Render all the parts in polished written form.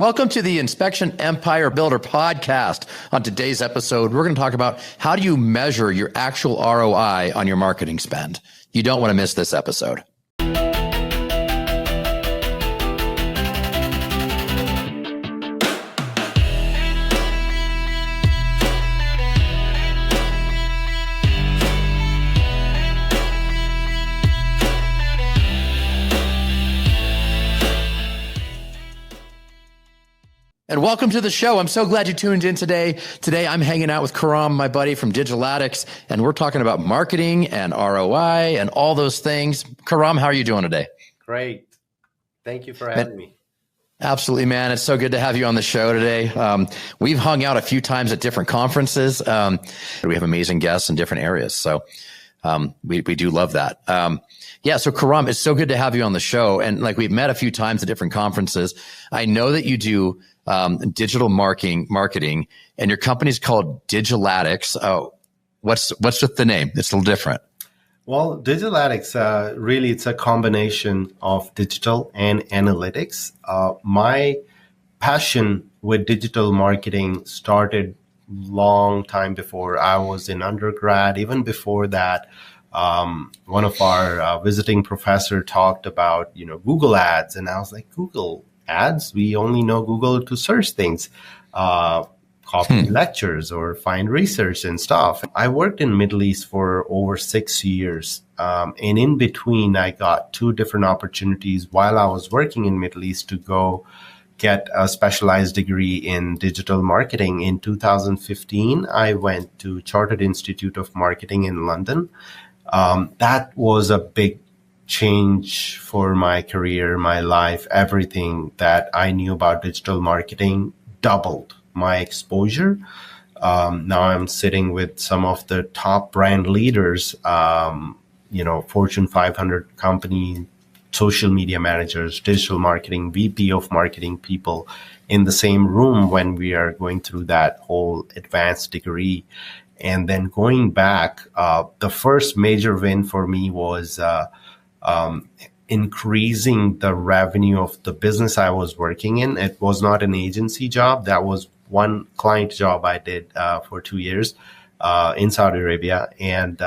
Welcome to the Inspection Empire Builder podcast. On today's episode, we're going to talk about how do you measure your actual ROI on your marketing spend. You don't want to miss this episode. And welcome to the show. I'm so glad you tuned in today. Today, I'm hanging out with Kareem, my buddy from Digital Addix, and we're talking about marketing and ROI and all those things. Kareem, how are you doing today? Great. Thank you for having me. Absolutely, man. It's so good to have you on the show today. We've hung out a few times at different conferences. We have amazing guests in different areas. So we do love that. So Kareem, it's so good to have you on the show. And like we've met a few times at different conferences. I know that you do digital marketing, and your company's called Digital Addix. Oh, what's with the name? It's a little different. Well, Digital Addix, really, it's a combination of digital and analytics. My passion with digital marketing started long time before I was in undergrad. Even before that, one of our visiting professor talked about, Google ads, and I was like, Google ads? We only know Google to search things, copy lectures or find research and stuff. I worked in Middle East for over 6 years. And in between, I got 2 different opportunities while I was working in Middle East to go get a specialized degree in digital marketing. In 2015, I went to Chartered Institute of Marketing in London. That was a big change for my career, my life. Everything that I knew about digital marketing doubled my exposure. Now I'm sitting with some of the top brand leaders, Fortune 500 company, social media managers, digital marketing, VP of marketing people in the same room when we are going through that whole advanced degree. And then going back, the first major win for me was increasing the revenue of the business I was working in. It was not an agency job. That was one client job I did for 2 years in Saudi Arabia. And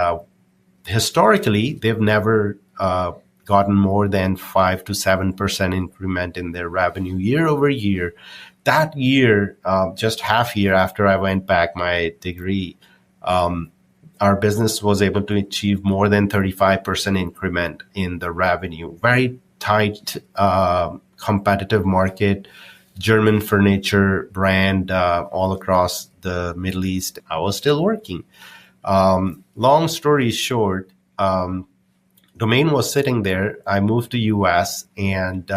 historically, they've never gotten more than 5 to 7% increment in their revenue year over year. That year, just half year after I went back my degree, our business was able to achieve more than 35% increment in the revenue. Very tight, competitive market, German furniture brand all across the Middle East. I was still working. Long story short, domain was sitting there. I moved to US and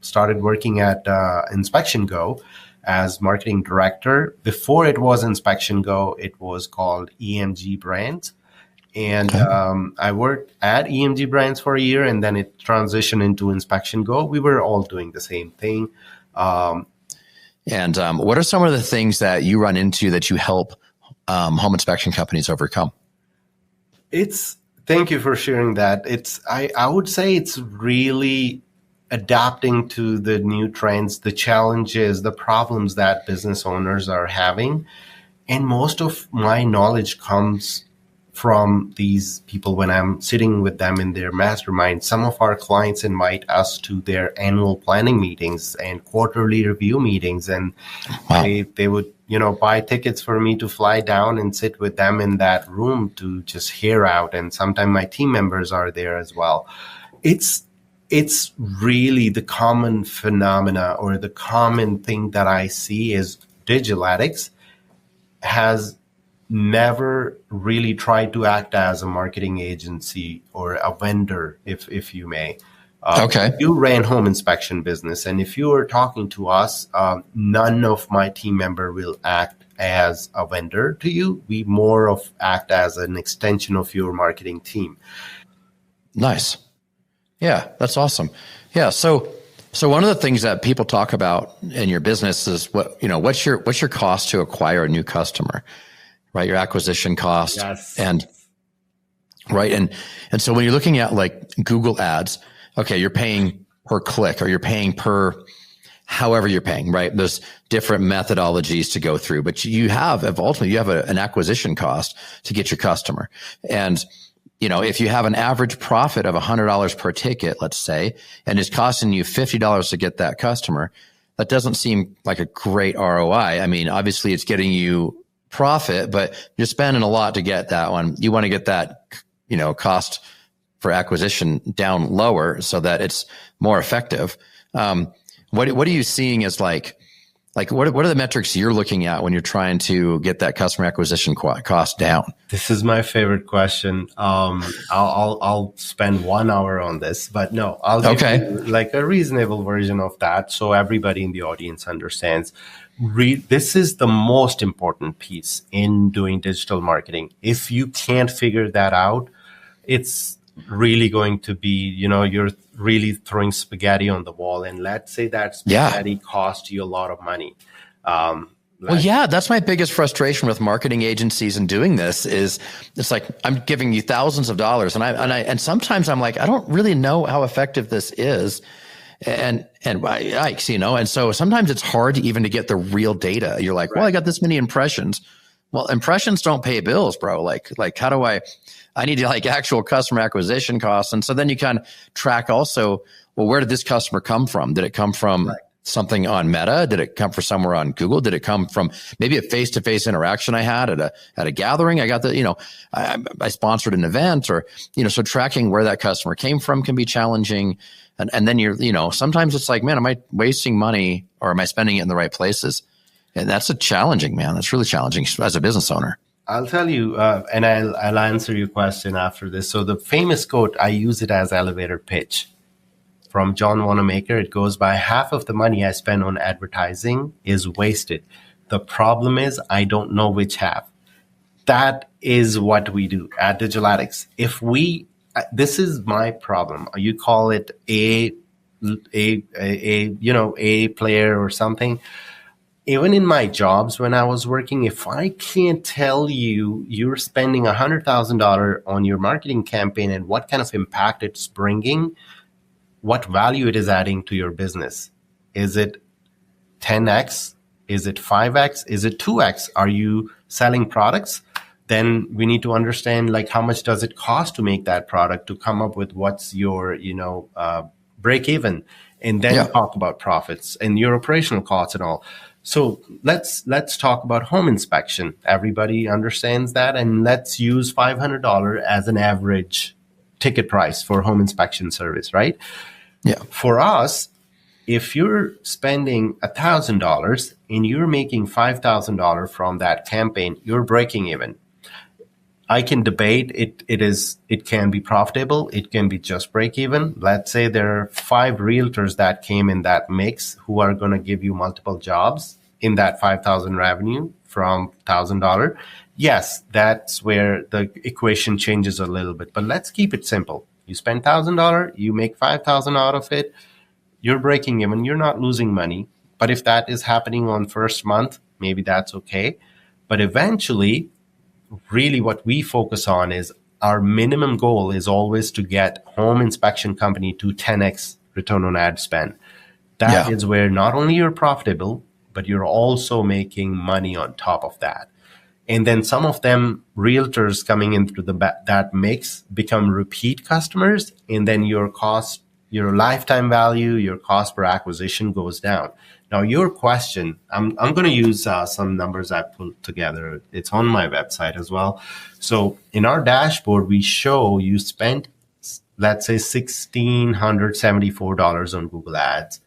started working at Inspection Go as marketing director. Before it was Inspection Go, it was called EMG Brands. And I worked at EMG Brands for a year, and then it transitioned into Inspection Go. We were all doing the same thing. And what are some of the things that you run into that you help home inspection companies overcome? Thank you for sharing that. I would say it's really adapting to the new trends, the challenges, the problems that business owners are having. And most of my knowledge comes from these people when I'm sitting with them in their mastermind. Some of our clients invite us to their annual planning meetings and quarterly review meetings. And wow. They would, buy tickets for me to fly down and sit with them in that room to just hear out. And sometimes my team members are there as well. It's really the common phenomena or the common thing that I see is Digital Addix has never really tried to act as a marketing agency or a vendor, if you may. Okay. You ran home inspection business, and if you are talking to us, none of my team member will act as a vendor to you. We more of act as an extension of your marketing team. Nice. Yeah, that's awesome. Yeah. So one of the things that people talk about in your business is what's your cost to acquire a new customer, right? Your acquisition cost. Yes. And right. And so when you're looking at like Google ads, okay, you're paying per click or you're paying per however you're paying, right? There's different methodologies to go through, but ultimately you have an acquisition cost to get your customer. And, if you have an average profit of $100 per ticket, let's say, and it's costing you $50 to get that customer, that doesn't seem like a great ROI. I mean, obviously it's getting you profit, but you're spending a lot to get that one. You want to get that, cost for acquisition down lower so that it's more effective. What are you seeing as like what are the metrics you're looking at when you're trying to get that customer acquisition cost down? This is my favorite question. I'll spend 1 hour on this, but no, I'll give you like a reasonable version of that so everybody in the audience understands. This is the most important piece in doing digital marketing. If you can't figure that out, it's really going to be, you're really throwing spaghetti on the wall. And let's say that spaghetti cost you a lot of money. That's my biggest frustration with marketing agencies and doing this is it's like, I'm giving you thousands of dollars and sometimes I'm like, I don't really know how effective this is. And so sometimes it's hard to get the real data. You're like, well, I got this many impressions. Well, impressions don't pay bills, bro. Like how do I need to actual customer acquisition costs. And so then you kind of track also, well, where did this customer come from? Did it come from something on Meta? Did it come from somewhere on Google? Did it come from maybe a face-to-face interaction I had at a gathering? I got I sponsored an event or, so tracking where that customer came from can be challenging. And then you're, sometimes it's like, man, am I wasting money or am I spending it in the right places? And that's challenging, man. That's really challenging as a business owner. I'll tell you, and I'll answer your question after this. So the famous quote, I use it as elevator pitch from John Wanamaker. It goes by, half of the money I spend on advertising is wasted. The problem is I don't know which half. That is what we do at Digital Addix. This is my problem. You call it a player or something. Even in my jobs when I was working, if I can't tell you you're spending $100,000 on your marketing campaign and what kind of impact it's bringing, what value it is adding to your business. Is it 10x? Is it 5x? Is it 2x? Are you selling products? Then we need to understand how much does it cost to make that product, to come up with what's your, break even, and then talk about profits and your operational costs and all. So let's talk about home inspection. Everybody understands that. And let's use $500 as an average ticket price for home inspection service, right? Yeah. For us, if you're spending $1,000 and you're making $5,000 from that campaign, you're breaking even. I can debate it can be profitable. It can be just break even. Let's say there are 5 realtors that came in that mix who are going to give you multiple jobs in that $5,000 revenue from $1,000. Yes, that's where the equation changes a little bit, but let's keep it simple. You spend $1,000, you make $5,000 out of it. You're breaking even. You're not losing money. But if that is happening on first month, maybe that's okay. But eventually, really what we focus on is our minimum goal is always to get home inspection company to 10x return on ad spend. That is where not only you're profitable, but you're also making money on top of that. And then some of them realtors coming in through that mix become repeat customers. And then your cost, your lifetime value, your cost per acquisition goes down. Now, your question, I'm going to use some numbers I pulled together. It's on my website as well. So in our dashboard, we show you spent, let's say, $1,674 on Google Ads,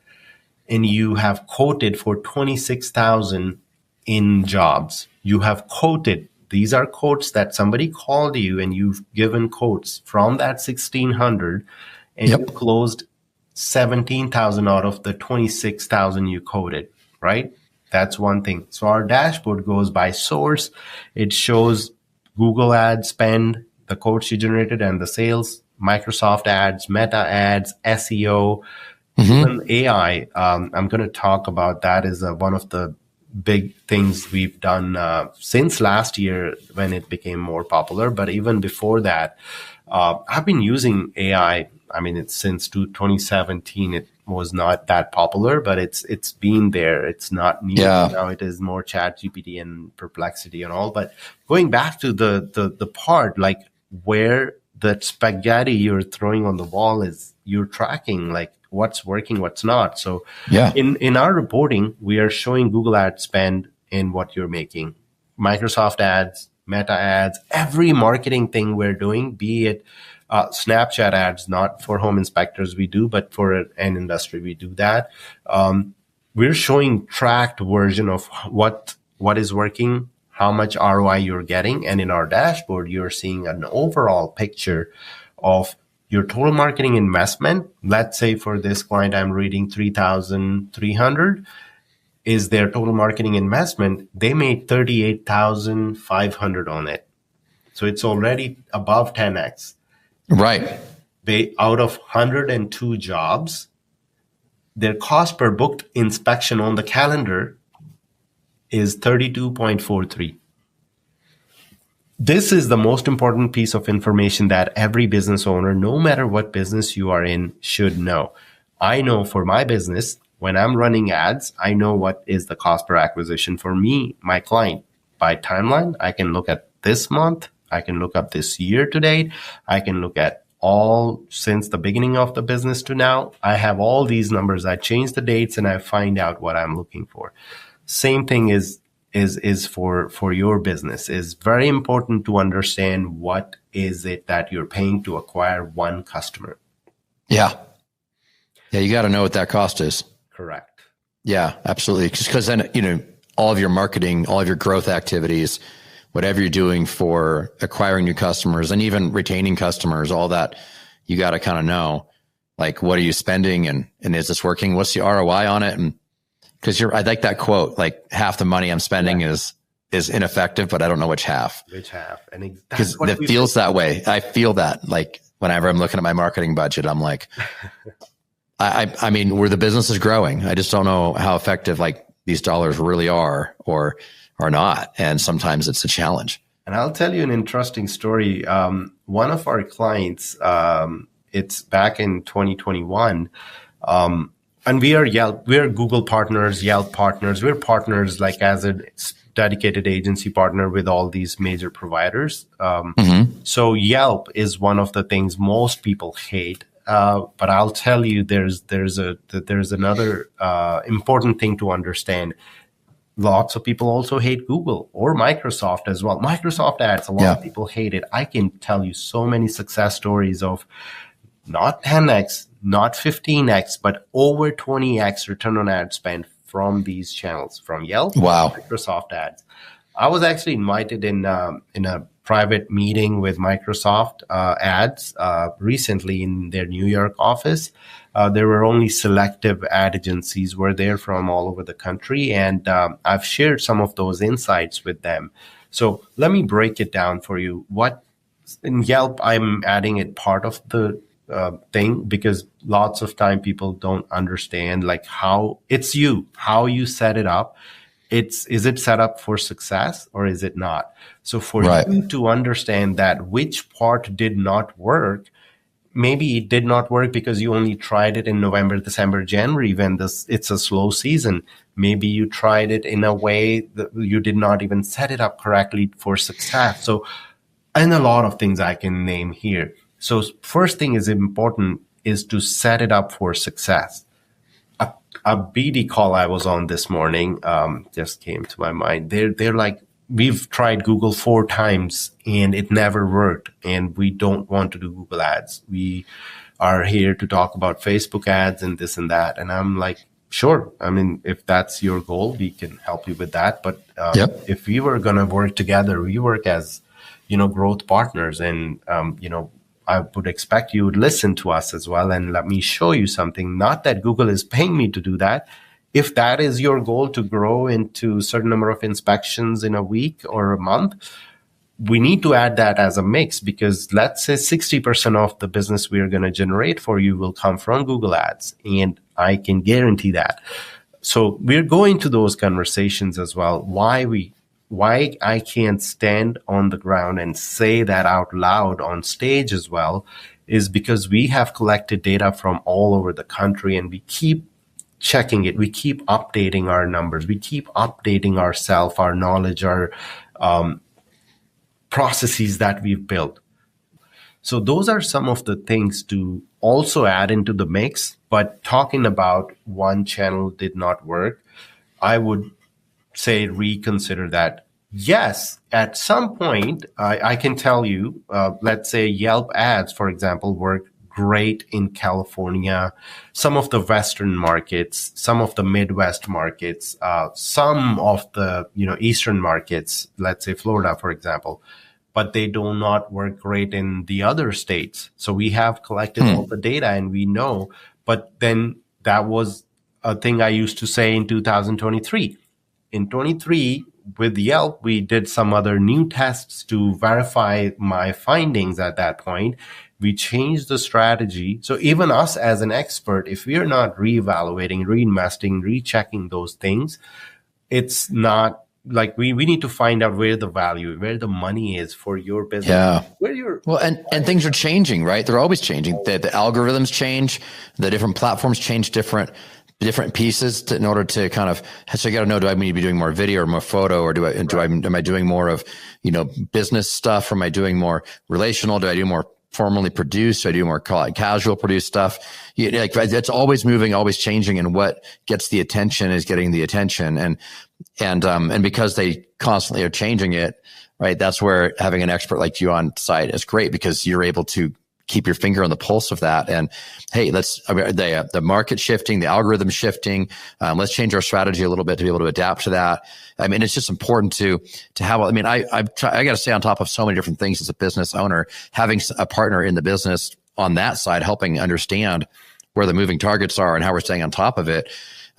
and you have quoted for 26,000 in jobs. You have quoted. These are quotes that somebody called you, and you've given quotes from that 1,600, and you closed 17,000 out of the 26,000 you quoted, right? That's one thing. So our dashboard goes by source. It shows Google ad spend, the quotes you generated, and the sales, Microsoft ads, Meta ads, SEO, even AI. I'm going to talk about that as one of the big things we've done since last year when it became more popular. But even before that, I've been using AI. I mean, it's since 2017. was not that popular, but it's been there. It's not new. Yeah. Now it is more Chat GPT and Perplexity and all. But going back to the part, like where the spaghetti you're throwing on the wall is, you're tracking like what's working, what's not. So Yeah. in our reporting, we are showing Google ad spend in what you're making, Microsoft ads, Meta ads, every marketing thing we're doing, be it Snapchat ads, not for home inspectors we do, but for an industry we do that. We're showing tracked version of what is working, how much ROI you're getting. And in our dashboard, you're seeing an overall picture of your total marketing investment. Let's say for this client, I'm reading 3,300 is their total marketing investment. They made 38,500 on it. So it's already above 10x. Right. They, out of 102 jobs, their cost per booked inspection on the calendar is 32.43. This is the most important piece of information that every business owner, no matter what business you are in, should know. I know for my business, when I'm running ads, I know what is the cost per acquisition for me, my client. By timeline, I can look at this month. I can look up this year to date. I can look at all since the beginning of the business to now. I have all these numbers. I change the dates and I find out what I'm looking for. Same thing is for your business. It's very important to understand what is it that you're paying to acquire one customer. Yeah. Yeah. You got to know what that cost is. Correct. Yeah, absolutely. Because then, all of your marketing, all of your growth activities, whatever you're doing for acquiring new customers and even retaining customers, all that, you got to kind of know, like, what are you spending and is this working? What's the ROI on it? And because I like that quote, like half the money I'm spending is ineffective, but I don't know which half. Which half? And because it feels that way. I feel that, like, whenever I'm looking at my marketing budget, I'm like, I mean, where the business is growing, I just don't know how effective like these dollars really are or not. And sometimes it's a challenge. And I'll tell you an interesting story. One of our clients, it's back in 2021, and we are Google partners, Yelp partners. We're partners like as a dedicated agency partner with all these major providers. So Yelp is one of the things most people hate. But I'll tell you, there's another important thing to understand. Lots of people also hate Google or Microsoft as well. Microsoft ads, a lot of people hate it. I can tell you so many success stories of not 10x, not 15x, but over 20x return on ad spend from these channels, from Yelp, Microsoft ads. I was actually invited in a private meeting with Microsoft ads recently in their New York office. There were only selective ad agencies were there from all over the country, and I've shared some of those insights with them. So let me break it down for you. What in Yelp, I'm adding it part of the thing because lots of time people don't understand like how you set it up. Is it set up for success or is it not? So for you to understand that which part did not work, maybe it did not work because you only tried it in November, December, January when it's a slow season. Maybe you tried it in a way that you did not even set it up correctly for success. So, and a lot of things I can name here. So first thing is important is to set it up for success. A BD call I was on this morning just came to my mind. They're like, we've tried Google 4 times and it never worked, and we don't want to do Google ads. We are here to talk about Facebook ads and this and that. And I'm like, sure. I mean, if that's your goal, we can help you with that. But if we were going to work together, we work as, growth partners, and, I would expect you would listen to us as well and let me show you something. Not that Google is paying me to do that. If that is your goal to grow into a certain number of inspections in a week or a month, we need to add that as a mix, because let's say 60% of the business we are going to generate for you will come from Google ads. And I can guarantee that. So we're going to those conversations as well. Why I can't stand on the ground and say that out loud on stage as well is because we have collected data from all over the country, and we keep checking it. We keep updating our numbers. We keep updating ourselves, our knowledge, our processes that we've built. So those are some of the things to also add into the mix. But talking about one channel did not work, I would say reconsider that. Yes, at some point, I can tell you, let's say Yelp ads, for example, work great in California, some of the Western markets, some of the Midwest markets, some of the Eastern markets, let's say Florida, for example, but they do not work great in the other states. So we have collected all the data and we know, but then that was a thing I used to say in 2023. In 23, with Yelp, we did some other new tests to verify my findings at that point. We changed the strategy. So even us as an expert, if we're not reevaluating, reinvesting, rechecking those things, it's not like we need to find out where the value, where the money is for your business. Yeah. Where you're and things are changing, right? They're always changing. The algorithms change, the different platforms change different pieces in order to kind of, so you got to know, do I need to be doing more video or more photo, or am I doing more of, business stuff? Or am I doing more relational? Do I do more formally produced? Do I do more casual produced stuff? It's always moving, always changing. And what gets the attention is getting the attention. And because they constantly are changing it, right? That's where having an expert like you on site is great, because you're able to keep your finger on the pulse of that. And hey, the market shifting, the algorithm shifting. Let's change our strategy a little bit to be able to adapt to that. I mean, it's just important to have. I mean, I got to stay on top of so many different things as a business owner. Having a partner in the business on that side, helping understand where the moving targets are and how we're staying on top of it.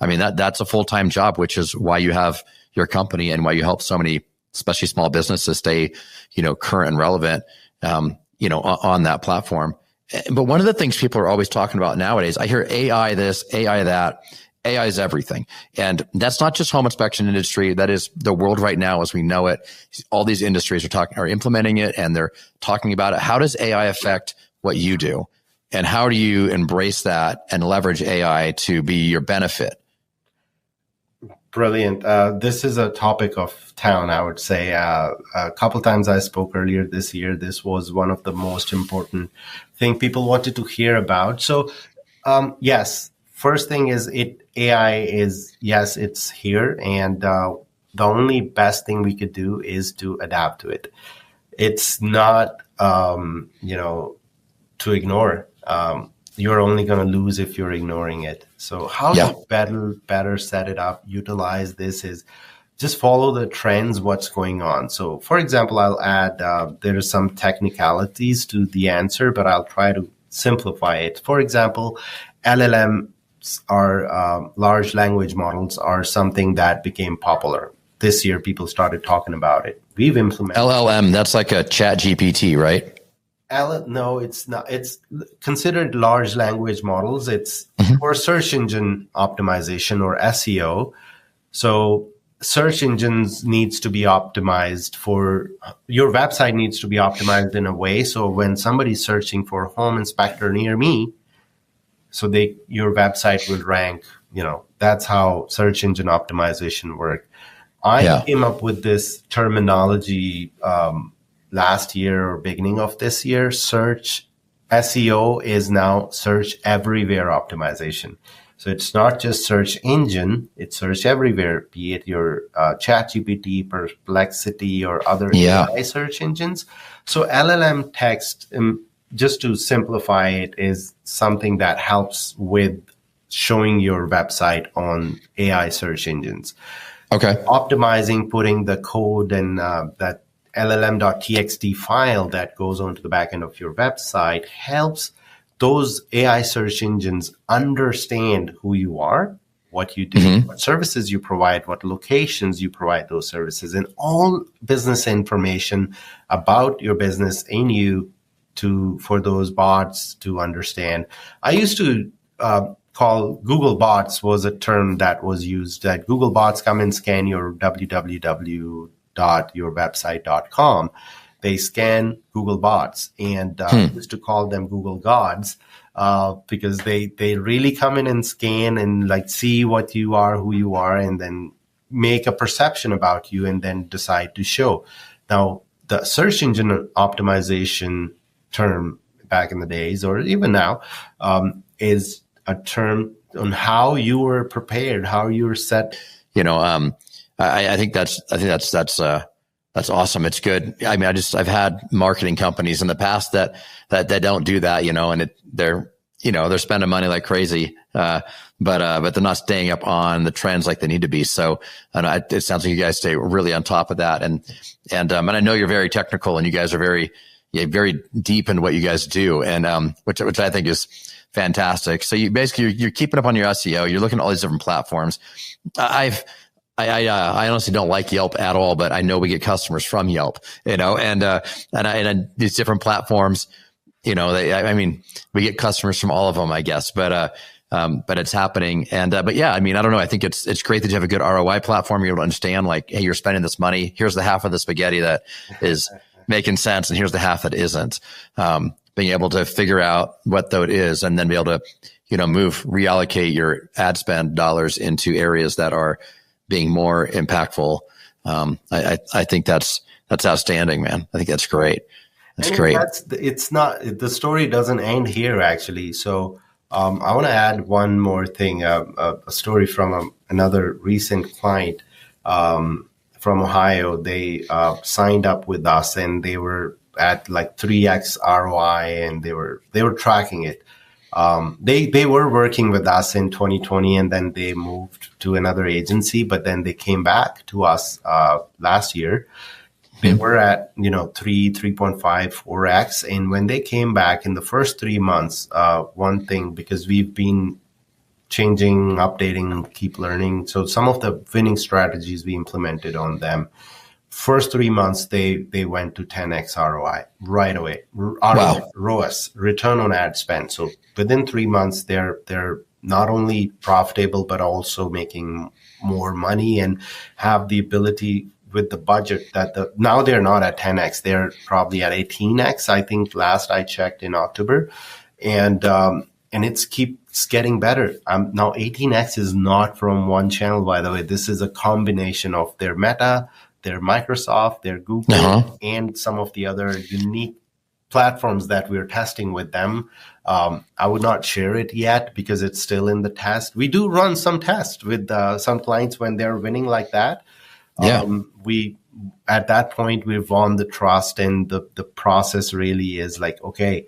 I mean, that's a full-time job, which is why you have your company and why you help so many, especially small businesses, stay, current and relevant. On that platform. But one of the things people are always talking about nowadays, I hear AI this, AI that. AI is everything. And that's not just home inspection industry. That is the world right now as we know it. All these industries are implementing it, and they're talking about it. How does AI affect what you do? And how do you embrace that and leverage AI to be your benefit? Brilliant. This is a topic of town, I would say. A couple of times I spoke earlier this year. This was one of the most important thing people wanted to hear about. So, yes, first thing is AI is, yes, it's here. And the only best thing we could do is to adapt to it. It's not, to ignore. You're only going to lose if you're ignoring it. So how to better set it up, utilize this is just follow the trends, what's going on. So for example, I'll add, there are some technicalities to the answer, but I'll try to simplify it. For example, LLMs are large language models are something that became popular. This year, people started talking about it. We've implemented LLM. That's like a chat GPT, right? No, it's not. It's considered large language models. It's for search engine optimization or SEO. So search engines needs to be optimized for your website needs to be optimized in a way. So when somebody's searching for home inspector near me, so your website will rank, that's how search engine optimization works. I came up with this terminology, last year or beginning of this year. Search SEO is now search everywhere optimization. So it's not just search engine, it's search everywhere, be it your ChatGPT, Perplexity, or other AI search engines. So LLM text, just to simplify it, is something that helps with showing your website on AI search engines. Okay. Optimizing, putting the code and that llm.txt file that goes onto the back end of your website helps those AI search engines understand who you are, what you do, what services you provide, what locations you provide those services, and all business information about your business in you for those bots to understand. I used to call Google bots was a term that was used, that Google bots come and scan your www.yourwebsite.com. They scan Google bots, and used to call them Google gods, because they really come in and scan and like see what you are, who you are, and then make a perception about you and then decide to show. Now, the search engine optimization term back in the days, or even now, is a term on how you were prepared, how you were set. I think that's awesome. It's good. I mean, I've had marketing companies in the past that don't do that, and they're spending money like crazy. But they're not staying up on the trends like they need to be. So, it sounds like you guys stay really on top of that. And I know you're very technical, and you guys are very deep in what you guys do. And, which I think is fantastic. So you're keeping up on your SEO. You're looking at all these different platforms. I honestly don't like Yelp at all, but I know we get customers from Yelp, and these different platforms, we get customers from all of them, I guess, but it's happening. But yeah, I don't know. I think it's great that you have a good ROI platform. You're able to understand, like, hey, you're spending this money. Here's the half of the spaghetti that is making sense, and here's the half that isn't. Being able to figure out what though it is, and then be able to, reallocate your ad spend dollars into areas that are being more impactful. I think that's outstanding, man. I think that's great. That's great. It's not, the story doesn't end here, actually. So I want to add one more thing, a story from another recent client from Ohio. They signed up with us, and they were at like 3x ROI, and they were tracking it. They were working with us in 2020, and then they moved to another agency, but then they came back to us last year. They were at 3.5, 4x. And when they came back in the first 3 months, one thing, because we've been changing, updating, keep learning. So some of the winning strategies we implemented on them. First 3 months, they went to 10x ROI right away. ROAS, return on ad spend. So within 3 months, they're not only profitable, but also making more money and have the ability with the budget now they're not at 10x. They're probably at 18x. I think last I checked in October, and it keeps getting better. Now 18x is not from one channel, by the way. This is a combination of their Meta, their Microsoft, their Google, and some of the other unique platforms that we're testing with them. I would not share it yet because it's still in the test. We do run some tests with some clients when they're winning like that. We at that point we've won the trust, and the process really is like, okay,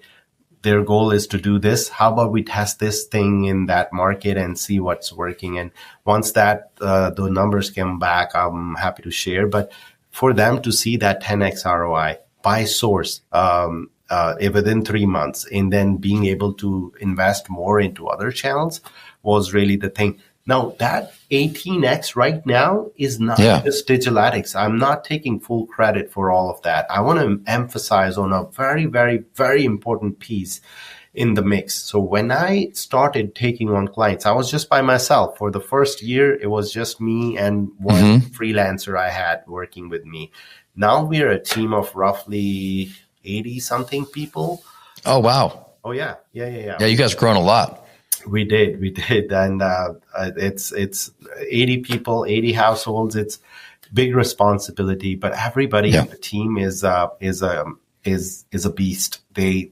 their goal is to do this. How about we test this thing in that market and see what's working? And once that the numbers come back, I'm happy to share. But for them to see that 10x ROI by source within 3 months, and then being able to invest more into other channels was really the thing. Now, that 18x right now is not just Digital Addix. I'm not taking full credit for all of that. I want to emphasize on a very, very, very important piece in the mix. So when I started taking on clients, I was just by myself. For the first year, it was just me and one freelancer I had working with me. Now we're a team of roughly 80-something people. Oh, wow. Oh, yeah. Yeah, you guys have grown a lot. We did. And it's 80 people, 80 households. It's big responsibility, but everybody in the team is a beast. They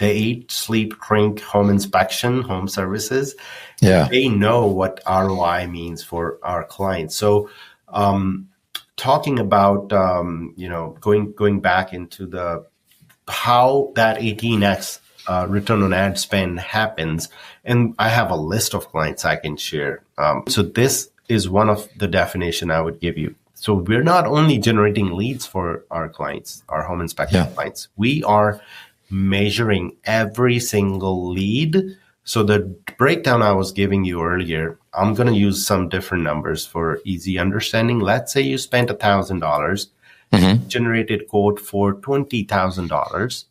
eat, sleep, drink, home inspection, home services. Yeah. They know what ROI means for our clients. So, talking about, going back into how that 18x return on ad spend happens. And I have a list of clients I can share. So this is one of the definition I would give you. So we're not only generating leads for our clients, our home inspection clients, we are measuring every single lead. So the breakdown I was giving you earlier, I'm going to use some different numbers for easy understanding. Let's say you spent $1,000, generated quote for $20,000.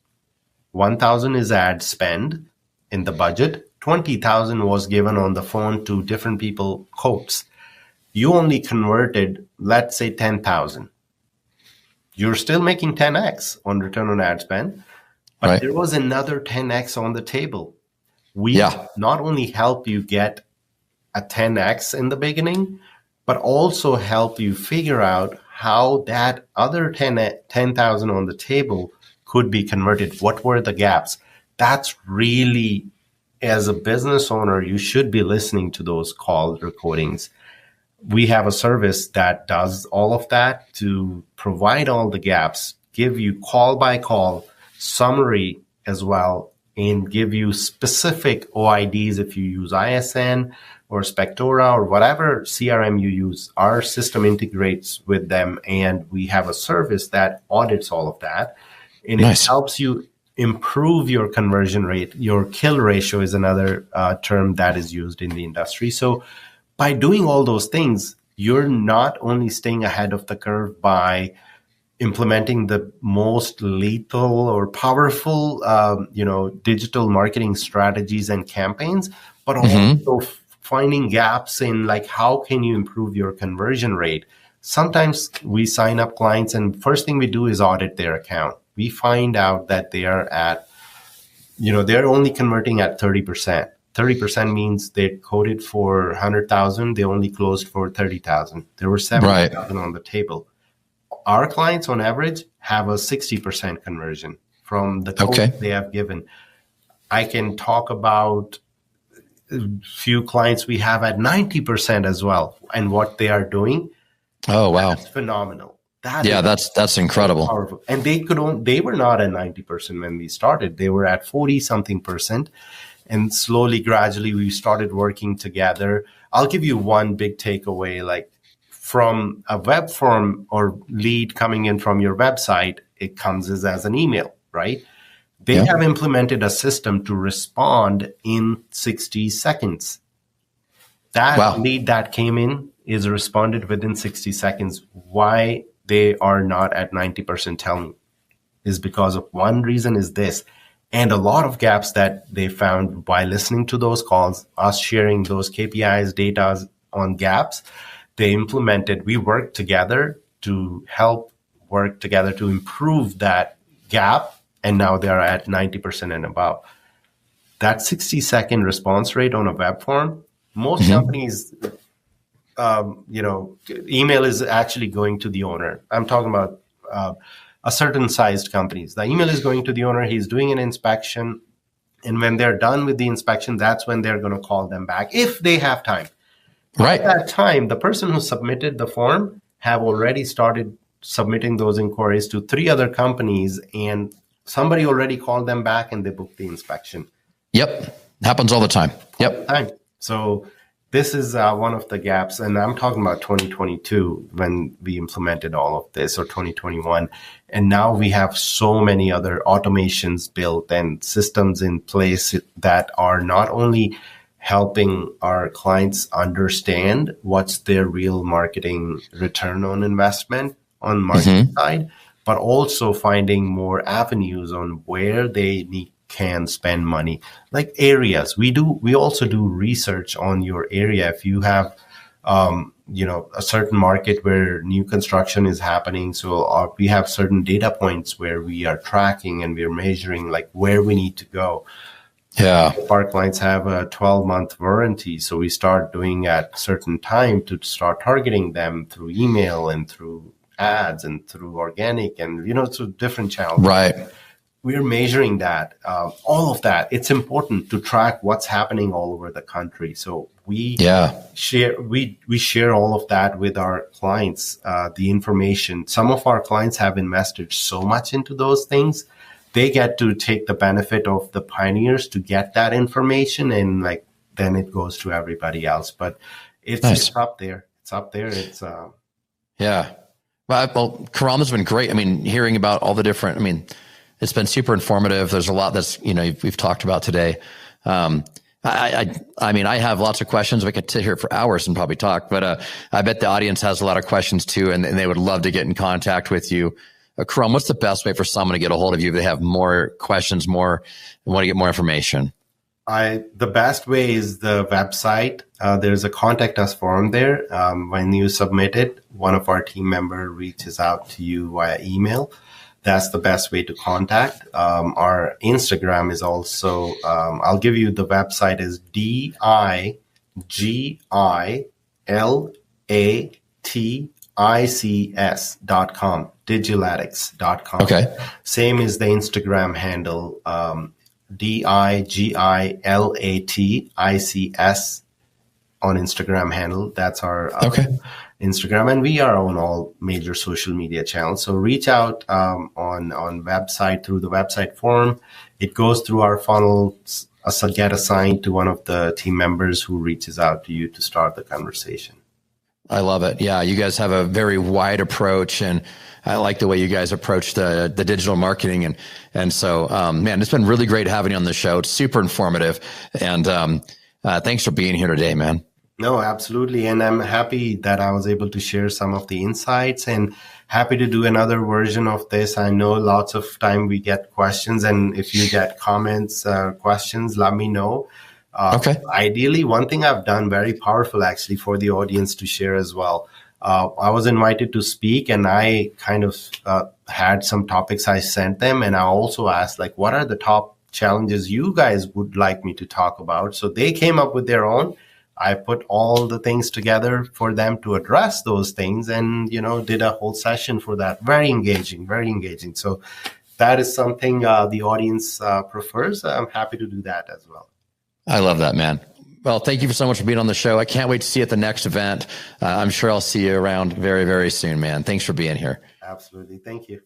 1,000 is ad spend in the budget. 20,000 was given on the phone to different people quotes. You only converted, let's say 10,000. You're still making 10x on return on ad spend, but there was another 10x on the table. We not only help you get a 10x in the beginning, but also help you figure out how that other 10,000 on the table could be converted. What were the gaps? That's really, as a business owner, you should be listening to those call recordings. We have a service that does all of that to provide all the gaps, give you call by call summary as well, and give you specific OIDs if you use ISN or Spectora or whatever CRM you use. Our system integrates with them, and we have a service that audits all of that. And it helps you improve your conversion rate. Your kill ratio is another term that is used in the industry. So by doing all those things, you're not only staying ahead of the curve by implementing the most lethal or powerful, digital marketing strategies and campaigns, but also finding gaps in like, how can you improve your conversion rate? Sometimes we sign up clients and first thing we do is audit their account. We find out that they are at, they're only converting at 30%. 30% means they coded for 100,000. They only closed for 30,000. There were 70,000 on the table. Our clients on average have a 60% conversion from the code they have given. I can talk about a few clients we have at 90% as well, and what they are doing. Oh, wow. That's phenomenal. That's incredible. Powerful. And they were not at 90% when we started. They were at 40 something percent. And slowly, gradually, we started working together. I'll give you one big takeaway, like from a web form or lead coming in from your website, it comes as an email, right? They have implemented a system to respond in 60 seconds. That lead that came in is responded within 60 seconds. Why they are not at 90%, tell me, is because of one reason is this. And a lot of gaps that they found by listening to those calls, us sharing those KPIs, data on gaps, they implemented. We worked together to work together to improve that gap. And now they're at 90% and above. That 60-second response rate on a web form, most companies, email is actually going to the owner. I'm talking about a certain sized companies. The email is going to the owner. He's doing an inspection. And when they're done with the inspection, that's when they're going to call them back if they have time. Right. At that time, the person who submitted the form have already started submitting those inquiries to 3 other companies, and somebody already called them back and they booked the inspection. Yep. Happens all the time. Yep. So this is one of the gaps. And I'm talking about 2022 when we implemented all of this, or 2021. And now we have so many other automations built and systems in place that are not only helping our clients understand what's their real marketing return on investment on marketing side, but also finding more avenues on where they can spend money, like areas. We also do research on your area. If you have, a certain market where new construction is happening, so we have certain data points where we are tracking and we're measuring like where we need to go. Yeah. Our clients have a 12-month warranty, so we start doing at certain time to start targeting them through email and through ads and through organic and through different channels. Right. We're measuring that, all of that. It's important to track what's happening all over the country. So we share all of that with our clients, the information. Some of our clients have invested so much into those things. They get to take the benefit of the pioneers to get that information, and then it goes to everybody else. But it's up there. It's up there. It's yeah. Well, Kareem has been great. I mean, hearing about all the different. It's been super informative. There's a lot that's, we've talked about today. I have lots of questions. We could sit here for hours and probably talk, but I bet the audience has a lot of questions too, and they would love to get in contact with you. Kareem, what's the best way for someone to get a hold of you if they have more questions, want to get more information? The best way is the website. There's a contact us form there. When you submit it, one of our team member reaches out to you via email. That's the best way to contact. Our Instagram is also, I'll give you the website is DIGILATICS.com, digitaladix.com. Okay. Same is the Instagram handle, DIGILATICS on Instagram handle. That's our Instagram, and we are on all major social media channels. So reach out on website through the website form. It goes through our funnel, get assigned to one of the team members who reaches out to you to start the conversation. I love it. Yeah, you guys have a very wide approach, and I like the way you guys approach the digital marketing. And so, man, it's been really great having you on the show. It's super informative. And thanks for being here today, man. No, absolutely. And I'm happy that I was able to share some of the insights, and happy to do another version of this. I know lots of time we get questions, and if you get comments, questions, let me know. Ideally, one thing I've done very powerful actually for the audience to share as well. I was invited to speak, and I kind of had some topics I sent them. And I also asked, like, what are the top challenges you guys would like me to talk about? So they came up with their own. I put all the things together for them to address those things, and, did a whole session for that. Very engaging, very engaging. So that is something the audience prefers. I'm happy to do that as well. I love that, man. Well, thank you so much for being on the show. I can't wait to see you at the next event. I'm sure I'll see you around very, very soon, man. Thanks for being here. Absolutely. Thank you.